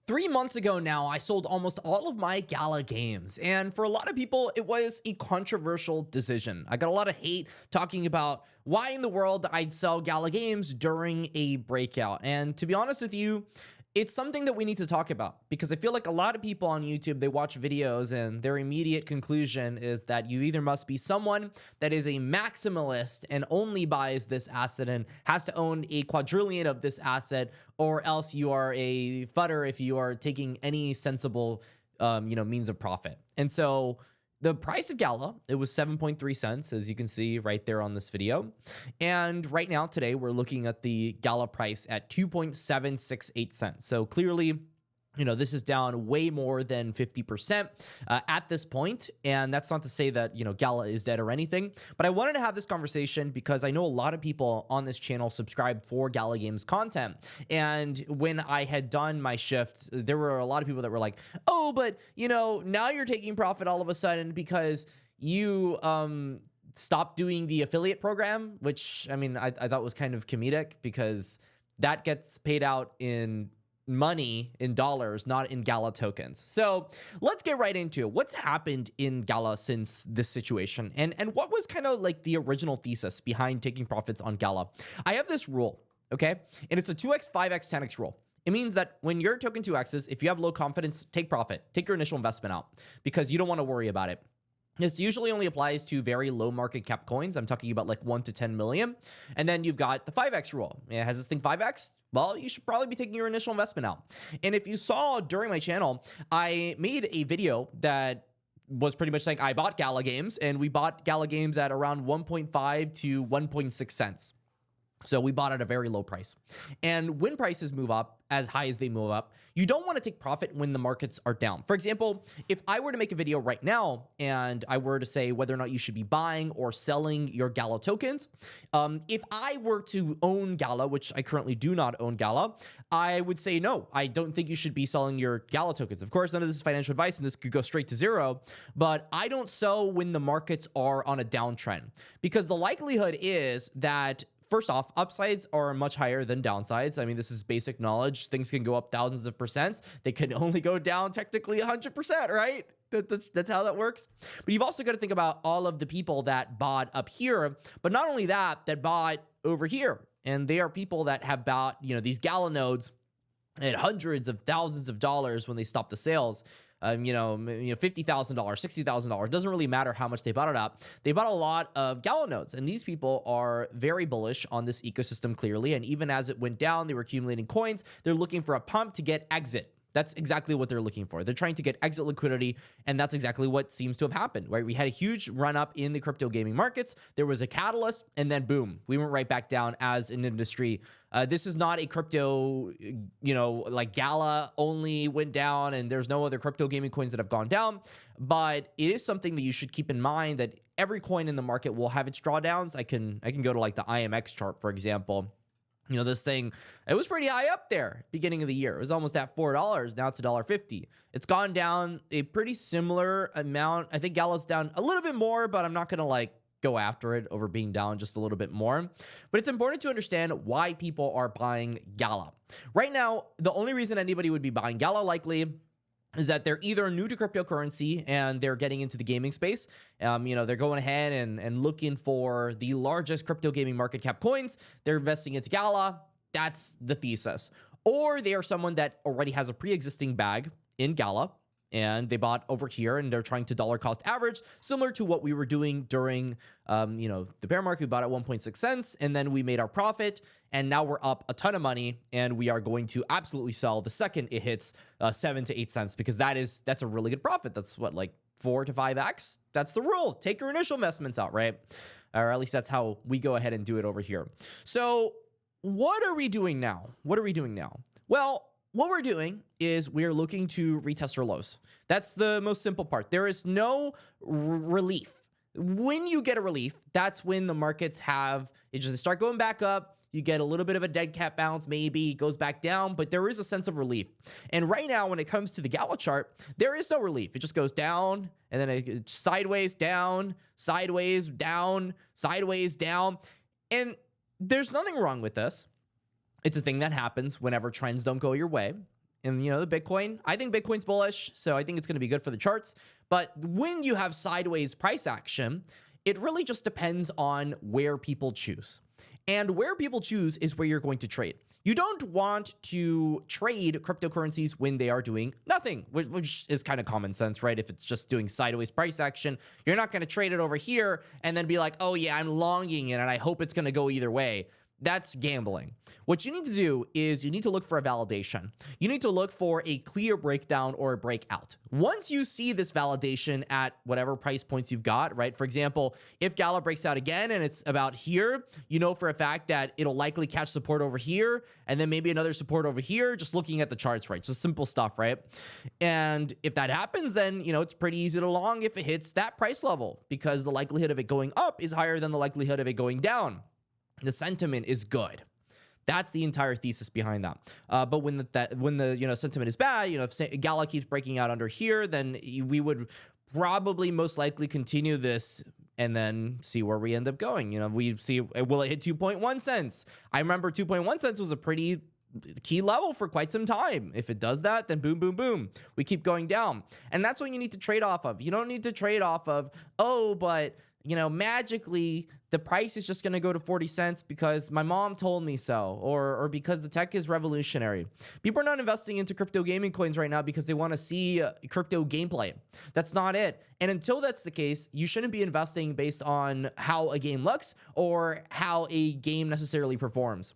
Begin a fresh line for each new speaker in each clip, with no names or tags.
3 months ago now, I sold almost all of my Gala games, and for a lot of people, it was a controversial decision. I got a lot of hate talking about why in the world I'd sell Gala games during a breakout, and to be honest with you, it's something that we need to talk about because I feel like a lot of people on YouTube, they watch videos and their immediate conclusion is that you either must be someone that is a maximalist and only buys this asset and has to own a quadrillion of this asset, or else you are a fudder if you are taking any sensible, means of profit. And so the price of Gala, it was 7.3 cents, as you can see right there on this video. And right now, today, we're looking at the Gala price at 2.768 cents. So clearly, this is down way more than 50% at this point. And that's not to say that, Gala is dead or anything. But I wanted to have this conversation because I know a lot of people on this channel subscribe for Gala Games content. And when I had done my shift, there were a lot of people that were like, oh, but, now you're taking profit all of a sudden because you stopped doing the affiliate program, which, I thought was kind of comedic because that gets paid out in money, in dollars, not in Gala tokens. So let's get right into it. What's happened in Gala since this situation, and what was kind of like the original thesis behind taking profits on Gala? I have this rule, okay, and it's a 2x, 5x, 10x rule. It means that when your token 2x's, if you have low confidence, take profit, take your initial investment out because you don't want to worry about it. This usually only applies to very low market cap coins. I'm talking about like 1 to 10 million. And then you've got the 5x rule. Has this thing 5x? Well, you should probably be taking your initial investment out. And if you saw during my channel, I made a video that was pretty much saying I bought Gala games, and we bought Gala games at around 1.5 to 1.6 cents. So we bought at a very low price. And when prices move up, as high as they move up, you don't want to take profit when the markets are down. For example, if I were to make a video right now and I were to say whether or not you should be buying or selling your Gala tokens, if I were to own Gala, which I currently do not own Gala, I would say no, I don't think you should be selling your Gala tokens. Of course, none of this is financial advice and this could go straight to zero, but I don't sell when the markets are on a downtrend because the likelihood is that first off, upsides are much higher than downsides. This is basic knowledge. Things can go up thousands of percents. They can only go down technically 100%, right? That's how that works. But you've also got to think about all of the people that bought up here, but not only that bought over here. And they are people that have bought, these Gala nodes at hundreds of thousands of dollars when they stop the sales. $50,000, $60,000. Doesn't really matter how much they bought it at. They bought a lot of Gala nodes, and these people are very bullish on this ecosystem clearly. And even as it went down, they were accumulating coins. They're looking for a pump to get exit. That's exactly what they're looking for. They're trying to get exit liquidity, and that's exactly what seems to have happened, right? We had a huge run up in the crypto gaming markets. There was a catalyst, and then boom, we went right back down as an industry. This is not a crypto, like Gala only went down, and there's no other crypto gaming coins that have gone down, but it is something that you should keep in mind that every coin in the market will have its drawdowns. I can go to like the IMX chart, for example. This thing, it was pretty high up there beginning of the year. It was almost at $4. Now it's $1.50. It's gone down a pretty similar amount. I think Gala's down a little bit more, but I'm not going to go after it over being down just a little bit more. But it's important to understand why people are buying Gala. Right now, the only reason anybody would be buying Gala likely is that they're either new to cryptocurrency and they're getting into the gaming space. They're going ahead and looking for the largest crypto gaming market cap coins. They're investing into Gala. That's the thesis. Or they are someone that already has a pre-existing bag in Gala and they bought over here and they're trying to dollar cost average, similar to what we were doing during, the bear market. We bought at 1.6 cents and then we made our profit. And now we're up a ton of money and we are going to absolutely sell the second it hits 7 to 8 cents because that's a really good profit. That's what, like 4 to 5x? That's the rule. Take your initial investments out, right? Or at least that's how we go ahead and do it over here. So what are we doing now? Well, what we're doing is we're looking to retest our lows. That's the most simple part. There is no relief. When you get a relief, that's when the markets just start going back up. You get a little bit of a dead cat bounce, maybe it goes back down, but there is a sense of relief. And right now, when it comes to the Gala chart, there is no relief. It just goes down and then it's sideways, down, sideways, down, sideways, down. And there's nothing wrong with this. It's a thing that happens whenever trends don't go your way. in, you know, the Bitcoin. I think Bitcoin's bullish, so I think it's going to be good for the charts. But when you have sideways price action, it really just depends on where people choose. And where people choose is where you're going to trade. You don't want to trade cryptocurrencies when they are doing nothing, which is kind of common sense, right? If it's just doing sideways price action, you're not going to trade it over here and then be like, oh yeah, I'm longing it and I hope it's going to go either way. That's gambling. What you need to do is you need to look for a validation. You need to look for a clear breakdown or a breakout. Once you see this validation at whatever price points you've got, right? For example, if Gala breaks out again and it's about here, you know for a fact that it'll likely catch support over here and then maybe another support over here, just looking at the charts, right? Just simple stuff, right? And if that happens, then, you know, it's pretty easy to long if it hits that price level because the likelihood of it going up is higher than the likelihood of it going down. The sentiment is good. That's the entire thesis behind that. But when the sentiment is bad, you know, if Gala keeps breaking out under here, then we would probably most likely continue this and then see where we end up going. You know, we see, will it hit 2.1 cents? I remember 2.1 cents was a pretty key level for quite some time. If it does that, then boom, boom, boom, we keep going down. And that's what you need to trade off of. You don't need to trade off of, oh, but you know, magically the price is just going to go to 40 cents because my mom told me so, or because the tech is revolutionary. People are not investing into crypto gaming coins right now because they want to see crypto gameplay. That's not it. And until that's the case, you shouldn't be investing based on how a game looks or how a game necessarily performs.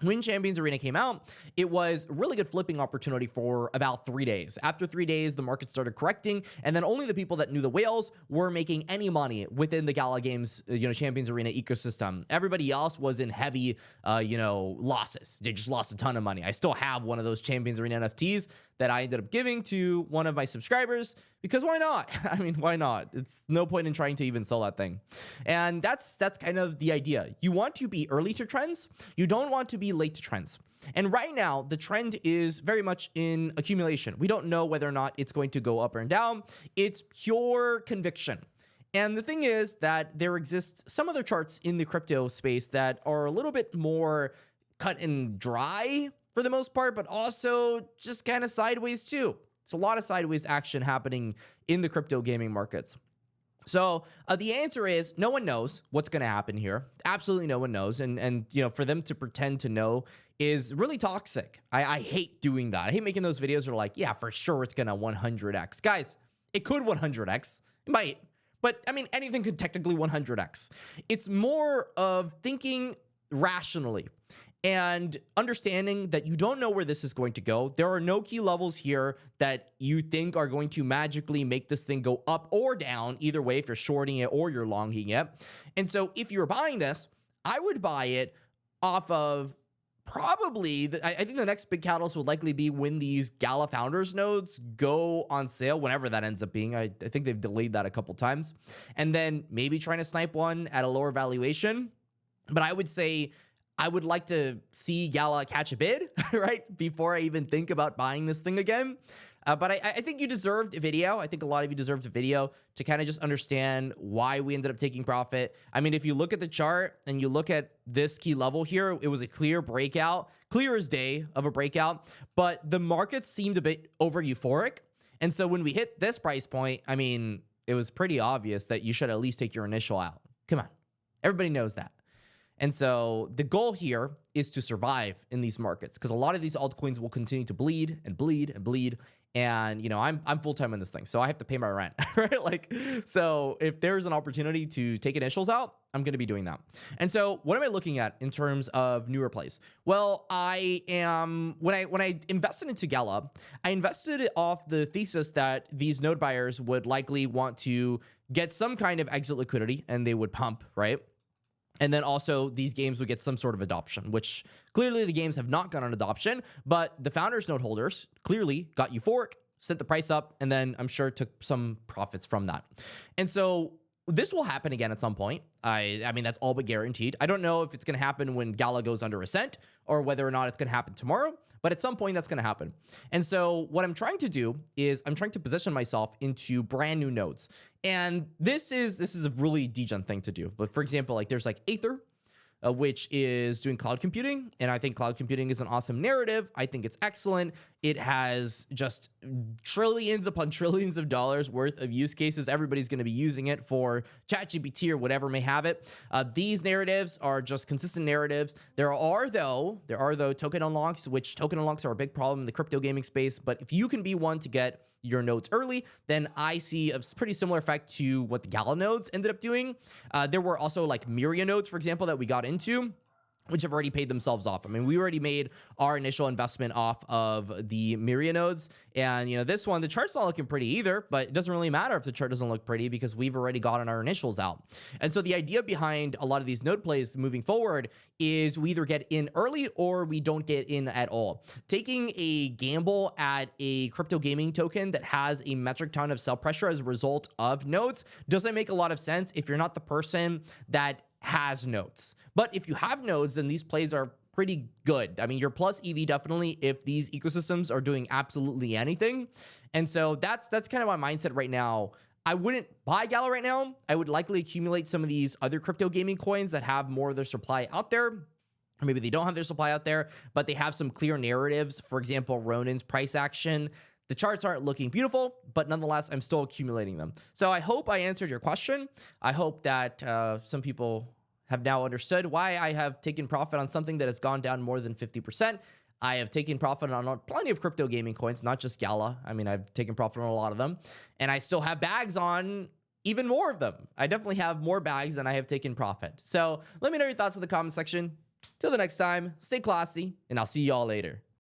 When Champions Arena came out, it was a really good flipping opportunity for about 3 days. After 3 days, the market started correcting, and then only the people that knew the whales were making any money within the Gala Games, Champions Arena ecosystem. Everybody else was in heavy, losses. They just lost a ton of money. I still have one of those Champions Arena NFTs that I ended up giving to one of my subscribers because why not? I mean, why not? It's no point in trying to even sell that thing. And that's kind of the idea. You want to be early to trends. You don't want to be late to trends. And right now, the trend is very much in accumulation. We don't know whether or not it's going to go up or down. It's pure conviction. And the thing is that there exists some other charts in the crypto space that are a little bit more cut and dry for the most part, but also just kind of sideways too. It's a lot of sideways action happening in the crypto gaming markets. So the answer is no one knows what's going to happen here. Absolutely no one knows. And for them to pretend to know is really toxic. I hate doing that. I hate making those videos that are like, yeah, for sure it's going to 100x. Guys, it could 100x. It might. But I mean, anything could technically 100x. It's more of thinking rationally and understanding that you don't know where this is going to go. There are no key levels here that you think are going to magically make this thing go up or down, either way, if you're shorting it or you're longing it. And so if you're buying this, I would buy it off of probably, I think the next big catalyst would likely be when these Gala founders nodes go on sale, whenever that ends up being. I think they've delayed that a couple times. And then maybe trying to snipe one at a lower valuation. But I would say I would like to see Gala catch a bid, right? Before I even think about buying this thing again. But I think you deserved a video. I think a lot of you deserved a video to kind of just understand why we ended up taking profit. I mean, if you look at the chart and you look at this key level here, it was a clear breakout, clear as day of a breakout, but the market seemed a bit over euphoric. And so when we hit this price point, I mean, it was pretty obvious that you should at least take your initial out. Come on. Everybody knows that. And so the goal here is to survive in these markets because a lot of these altcoins will continue to bleed and bleed and bleed. And, I'm full-time in this thing, so I have to pay my rent, right? So if there's an opportunity to take initials out, I'm going to be doing that. And so what am I looking at in terms of newer plays? Well, when I invested into Gala, I invested it off the thesis that these node buyers would likely want to get some kind of exit liquidity and they would pump, right? And then also these games would get some sort of adoption, which clearly the games have not gotten adoption, but the founders node holders clearly got euphoric, sent the price up, and then I'm sure took some profits from that. And so this will happen again at some point. I mean, that's all but guaranteed. I don't know if it's going to happen when Gala goes under ascent or whether or not it's going to happen tomorrow, but at some point that's going to happen. And so what I'm trying to do is I'm trying to position myself into brand new nodes. And this is a really degen thing to do. But for example, there's Aether, which is doing cloud computing. And I think cloud computing is an awesome narrative. I think it's excellent. It has just trillions upon trillions of dollars worth of use cases. Everybody's going to be using it for ChatGPT or whatever may have it. These narratives are just consistent narratives. There are though token unlocks, which token unlocks are a big problem in the crypto gaming space. But if you can be one to get your nodes early, then I see a pretty similar effect to what the Gala nodes ended up doing. There were also like Myria nodes, for example, that we got into, which have already paid themselves off. I mean, we already made our initial investment off of the Myria nodes. And, you know, this one, the chart's not looking pretty either, but it doesn't really matter if the chart doesn't look pretty because we've already gotten our initials out. And so the idea behind a lot of these node plays moving forward is we either get in early or we don't get in at all. Taking a gamble at a crypto gaming token that has a metric ton of sell pressure as a result of nodes doesn't make a lot of sense if you're not the person that has nodes. But if you have nodes, then these plays are pretty good. I mean, you're plus EV definitely if these ecosystems are doing absolutely anything. And so that's kind of my mindset right now. I wouldn't buy Gala right now. I would likely accumulate some of these other crypto gaming coins that have more of their supply out there. Or maybe they don't have their supply out there, but they have some clear narratives. For example, Ronin's price action. The charts aren't looking beautiful, but nonetheless, I'm still accumulating them. So I hope I answered your question. I hope that some people have now understood why I have taken profit on something that has gone down more than 50%. I have taken profit on plenty of crypto gaming coins, not just Gala. I mean, I've taken profit on a lot of them, and I still have bags on even more of them. I definitely have more bags than I have taken profit. So let me know your thoughts in the comment section. Till the next time, stay classy, and I'll see y'all later.